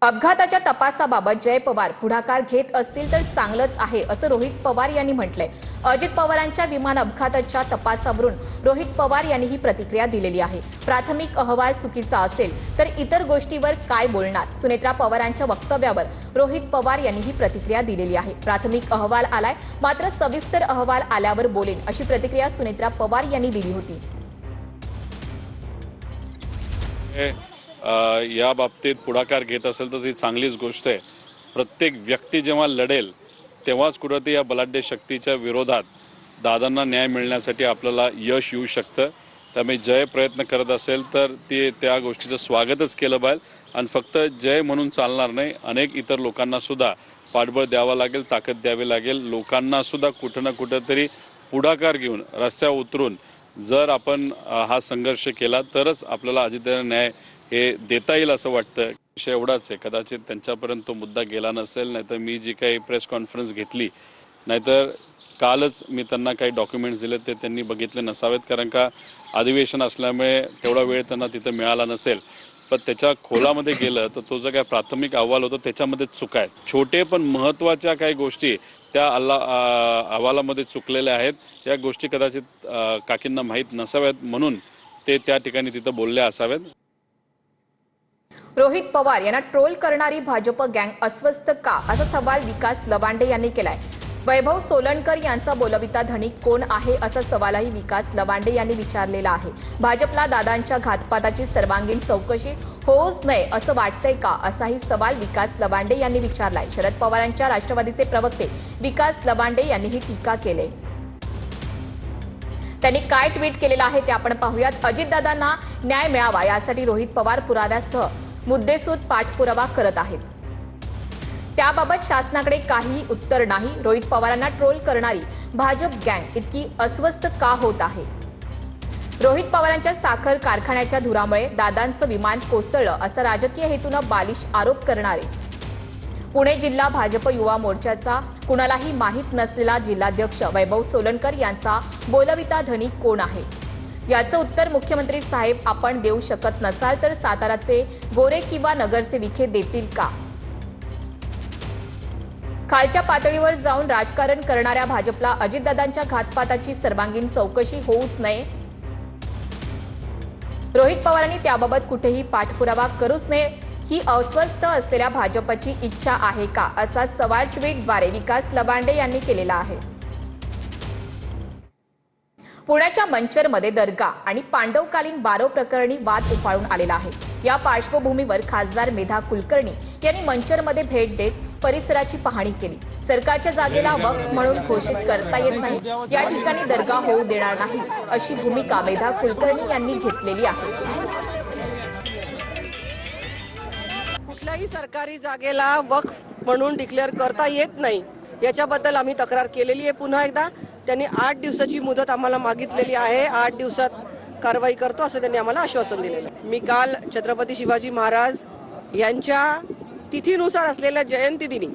अपघाताच्या तपासाबाबत जय पवार पुढाकार घेत असतील तर चांगलंच आहे असं रोहित पवार यांनी म्हटलंय। अजित पवारांच्या विमान अपघाताच्या तपासावरून रोहित पवार यांनी ही प्रतिक्रिया दिलेली आहे। प्राथमिक अहवाल चुकीचा असेल तर इतर गोष्टीवर काय बोलणार? सुनेत्रा पवारांच्या वक्तव्यावर रोहित पवार यांनी ही प्रतिक्रिया दिलेली आहे। प्राथमिक अहवाल आलाय, मात्र सविस्तर अहवाल आल्यावर बोलेन अशी प्रतिक्रिया सुनेत्रा पवार यांनी दिली होती। या बाबतीत पुढाकार घेत असेल तर ती चांगलीच गोष्ट आहे। प्रत्येक व्यक्ती जेव्हा लढेल तेव्हाच कुठेतरी या बलाढ्य शक्तीच्या विरोधात दादांना न्याय मिळण्यासाठी आपल्याला यश येऊ शकतं। त्यामुळे जय प्रयत्न करत असेल तर ते त्या गोष्टीचं स्वागतच केलं पाहिजे आणि फक्त जय म्हणून चालणार नाही, अनेक इतर लोकांना सुद्धा पाठबळ द्यावं लागेल, ताकद द्यावी लागेल। लोकांना सुद्धा कुठं ना कुठंतरी पुढाकार घेऊन रस्त्यावर उतरून जर आपण हा संघर्ष केला तरच आपल्याला अजितदादांना न्याय हे देता येईल असं वाटतं। विषय एवढाच आहे, कदाचित त्यांच्यापर्यंत तो मुद्दा गेला नसेल, नाहीतर मी जी काही प्रेस कॉन्फरन्स घेतली, नाहीतर कालच मी त्यांना काही डॉक्युमेंट्स दिले ते त्यांनी बघितले नसावेत, कारण का अधिवेशन असल्यामुळे तेवढा वेळ त्यांना तिथं मिळाला नसेल। पण त्याच्या खोलामध्ये गेलं तर तो जो काही प्राथमिक अहवाल होता त्याच्यामध्ये चुका आहेत। छोटे पण महत्त्वाच्या काही गोष्टी त्या अहवालामध्ये चुकलेल्या आहेत। या गोष्टी कदाचित काकींना माहीत नसाव्यात म्हणून ते त्या ठिकाणी तिथं बोलले असावेत। रोहित पवार यांना ट्रोल करणारी भाजप गँग अस्वस्थ का असा सवाल विकास लवांडे यांनी केलाय। वैभव सोलनकर यांचा बोलविता धनिक कोण आहे असा सवालही विकास लवांडे यांनी विचारलेला आहे। भाजपला दादांच्या घातपाताची सर्वांगीण चौकशी होऊच नये असं वाटतंय का असाही सवाल विकास लवांडे यांनी विचारलाय। शरद पवारांच्या राष्ट्रवादीचे प्रवक्ते विकास लवांडे यांनी ही टीका केली। त्यांनी काय ट्विट केलेलं आहे ते आपण पाहूयात। अजितदादांना न्याय मिळावा यासाठी रोहित पवार पुराव्यासह मुद्देसूद पाठपुरावा करत आहेत, त्याबाबत शासनाकडे काही उत्तर नाही। रोहित पवारांना ट्रोल करणारी भाजप गँग इतकी अस्वस्थ का होत आहे? रोहित पवारांच्या साखर कारखान्याच्या धुरामुळे दादांचं विमान कोसळलं असा राजकीय हेतूनं बालिश आरोप करणारे पुणे जिल्हा भाजप युवा मोर्चाचा कुणालाही माहीत नसलेला जिल्हाध्यक्ष वैभव सोलनकर यांचा बोलविता धनिक कोण आहे याचं उत्तर मुख्यमंत्री साहेब आपण देऊ शकत नसाल तर साताराचे गोरे किंवा नगरचे विखे देतील का? खालच्या पातळीवर जाऊन राजकारण करणाऱ्या भाजपला अजितदादांच्या घातपाताची सर्वांगीण चौकशी होऊच नये, रोहित पवारांनी त्याबाबत कुठेही पाठपुरावा करूच नये ही अस्वस्थ असलेल्या भाजपची इच्छा आहे का असा सवाल ट्विटद्वारे विकास लवांडे यांनी केलेला आहे। पुण्याच्या मंचरमध्ये दर्गा आणि पांडवकालीन बारव प्रकरणी वाद उफाळून आलेला आहे। या पार्श्वभूमीवर खासदार मेधा कुलकर्णी यांनी मंचरमध्ये भेट देत परिसराची पाहणी केली। सरकारच्या जागेला वक्फ म्हणून घोषित करता येत नाही, या ठिकाणी दर्गा होऊ देणार नाही अशी भूमिका मेधा कुलकर्णी यांनी घेतलेली आहे। कुठल्याही सरकारी जागेला वक्फ म्हणून डिक्लेअर करता येत नाही याच्याबद्दल आम्ही तक्रार केलेली आहे। पुन्हा एकदा त्यांनी 8 दिवसाची मुदत आम्हाला मागितलेली आहे, 8 दिवसात कारवाई करतो असं त्यांनी आम्हाला आश्वासन दिलेलं आहे। मी काल छत्रपती शिवाजी महाराज यांच्या तिथीनुसार असलेल्या जयंती दिनी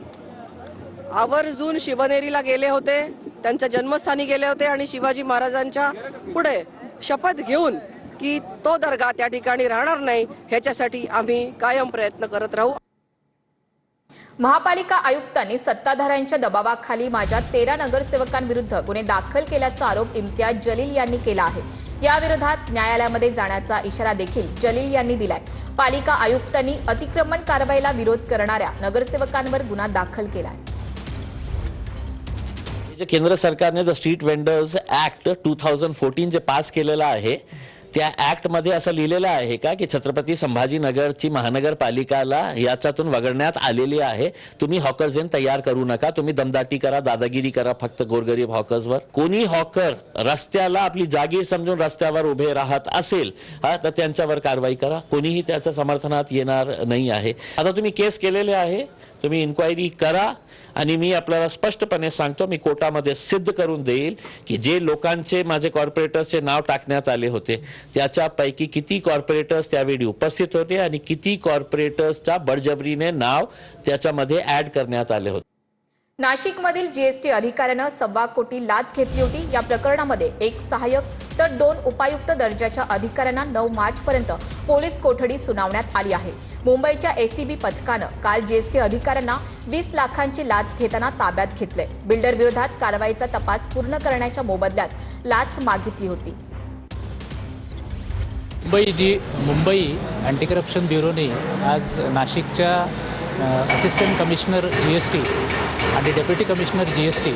आवर्जून शिवनेरीला गेले होते, त्यांच्या जन्मस्थानी गेले होते आणि शिवाजी महाराजांच्या पुढे शपथ घेऊन की तो दर्गा त्या ठिकाणी राहणार नाही ह्याच्यासाठी आम्ही कायम प्रयत्न करत राहू। महापालिका आयुक्तांनी सत्ताधाऱ्यांच्या दबावाखाली माझ्या 13 नगरसेवकांविरुद्ध गुन्हे दाखल केल्याचा आरोप इम्तियाज जलील यांनी केला आहे। या विरोधात न्यायालयामध्ये जाण्याचा इशारा देखील जलील यांनी दिलाय। पालिका आयुक्तांनी अतिक्रमण कारवाईला विरोध करणाऱ्या नगरसेवकांवर गुन्हा दाखल केलाय। जे केंद्र सरकारने द स्ट्रीट वेंडर्स ऍक्ट 2014 जे पास केलेलं आहे त्या ऍक्ट मध्ये असं लिहिलेलं आहे का की छत्रपती संभाजीनगरची महानगरपालिकाला याच्यातून वगळण्यात आलेली आहे। तुम्ही हॉकर्स तयार करू नका, तुम्ही दमदाटी करा, दादागिरी करा फक्त गोरगरीब हॉकर्सवर। कोणी हॉकर रस्त्याला आपली जागीर समजून रस्त्यावर उभे राहत असेल तर त्यांच्यावर कारवाई करा, कोणीही त्याच्या समर्थनात येणार नाही आहे। आता तुम्ही केस केलेले आहे, तुम्ही इन्क्वायरी करा आणि मी आपल्याला स्पष्टपणे सांगतो, मी कोर्टामध्ये सिद्ध करून देईल की जे लोकांचे माझे कॉर्पोरेटर्सचे नाव टाकण्यात आले होते त्याच्यापैकी किती कॉर्पोरेटर्स त्यावेळी उपस्थित होते आणि किती कॉर्पोरेटर्सच्या बळजबरीने नाव त्याच्यामध्ये ऍड करण्यात आले होते। नाशिकमधील जीएसटी अधिकाऱ्यानं 1.25 कोटी लाच घेतली होती। या प्रकरणामध्ये एक सहाय्यक तर 2 उपायुक्त दर्जाच्या अधिकाऱ्यांना 9 मार्चपर्यंत पोलीस कोठडी सुनावण्यात आली आहे. मुंबईच्या एसीबी पथकानं काल जीएसटी अधिकाऱ्यांना 20 लाखांची लाच घेताना ताब्यात घेतले. बिल्डर विरोधात कारवाईचा तपास पूर्ण करण्याच्या मोबदल्यात लाच मागितली होती. मुंबई अँटी करप्शन ब्युरोने आज नाशिकच्या असिस्टंट कमिशनर जीएसटी आणि डेप्युटी कमिशनर जीएसटी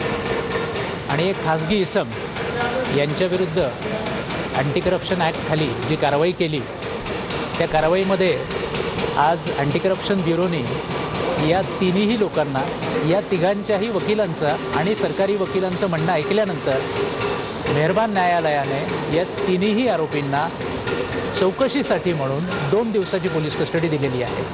आणि एक खासगी इसम यांच्याविरुद्ध अँटी करप्शन ॲक्टखाली जी कारवाई केली त्या कारवाईमध्ये आज अँटी करप्शन ब्युरोने या तिन्ही लोकांना, या तिघांच्याही वकिलांचा आणि सरकारी वकिलांचं म्हणणं ऐकल्यानंतर मेहरबान न्यायालयाने या तिन्ही आरोपींना चौकशीसाठी म्हणून 2 दिवसाची पोलीस कस्टडी दिलेली आहे.